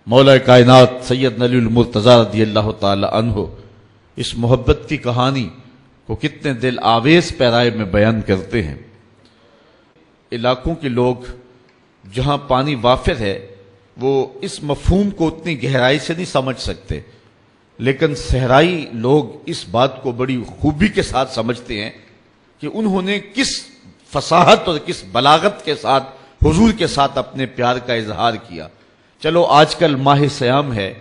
مولا کائنات سید علی المرتضیٰ رضی اللہ تعالی عنہ اس محبت کی کہانی کو کتنے دل آویز پیرائے میں بیان کرتے ہیں۔ علاقوں کے لوگ جہاں پانی وافر ہے وہ اس مفہوم کو اتنی گہرائی سے نہیں سمجھ سکتے، لیکن صحرائی لوگ اس بات کو بڑی خوبی کے ساتھ سمجھتے ہیں کہ انہوں نے کس فصاحت اور کس بلاغت کے ساتھ حضور کے ساتھ اپنے پیار کا اظہار کیا۔ چلو آج کل ماہ سیام ہے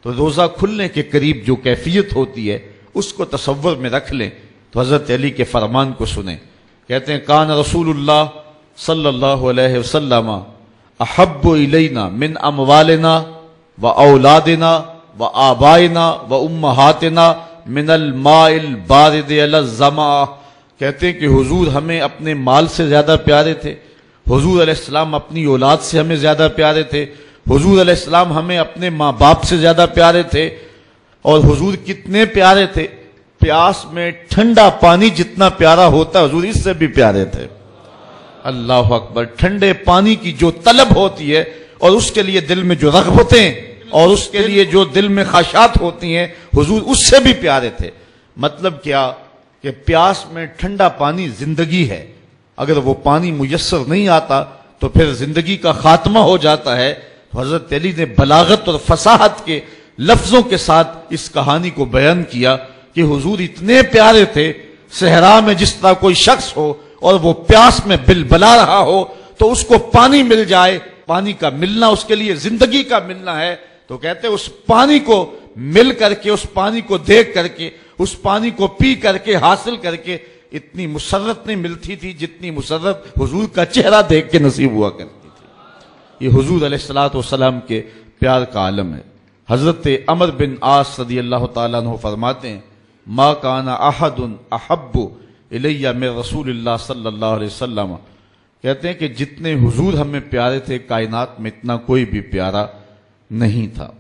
تو روزہ کھلنے کے قریب جو کیفیت ہوتی ہے اس کو تصور میں رکھ لیں تو حضرت علی کے فرمان کو سنیں۔ کہتے ہیں کان رسول اللہ صلی اللہ علیہ وسلم احب الینا من اموالنا و اولادنا و آبائنا و امہاتنا من الماء البارد علی الظما۔ کہتے ہیں کہ حضور ہمیں اپنے مال سے زیادہ پیارے تھے، حضور علیہ السلام اپنی اولاد سے ہمیں زیادہ پیارے تھے، حضور علیہ السلام ہمیں اپنے ماں باپ سے زیادہ پیارے تھے، اور حضور کتنے پیارے تھے، پیاس میں ٹھنڈا پانی جتنا پیارا ہوتا ہے حضور اس سے بھی پیارے تھے۔ اللہ اکبر، ٹھنڈے پانی کی جو طلب ہوتی ہے اور اس کے لیے دل میں جو رغبتیں اور اس کے لیے جو دل میں خواہشات ہوتی ہیں حضور اس سے بھی پیارے تھے۔ مطلب کیا کہ پیاس میں ٹھنڈا پانی زندگی ہے، اگر وہ پانی میسر نہیں آتا تو پھر زندگی کا خاتمہ ہو جاتا ہے۔ حضرت علی نے بلاغت اور فصاحت کے لفظوں کے ساتھ اس کہانی کو بیان کیا کہ حضور اتنے پیارے تھے، صحرا میں جس طرح کوئی شخص ہو اور وہ پیاس میں بلبلا رہا ہو تو اس کو پانی مل جائے، پانی کا ملنا اس کے لیے زندگی کا ملنا ہے، تو کہتے ہیں اس پانی کو مل کر کے، اس پانی کو دیکھ کر کے، اس پانی کو پی کر کے، حاصل کر کے اتنی مسرت نہیں ملتی تھی جتنی مسرت حضور کا چہرہ دیکھ کے نصیب ہوا کرتی تھی۔ یہ حضور علیہ السلام کے پیار کا عالم ہے۔ حضرت عمر بن عاص رضی اللہ تعالیٰ عنہ فرماتے ہیں ما کان احد احب الیہ من رسول اللہ صلی اللہ علیہ وسلم، کہتے ہیں کہ جتنے حضور ہمیں پیارے تھے کائنات میں اتنا کوئی بھی پیارا نہیں تھا۔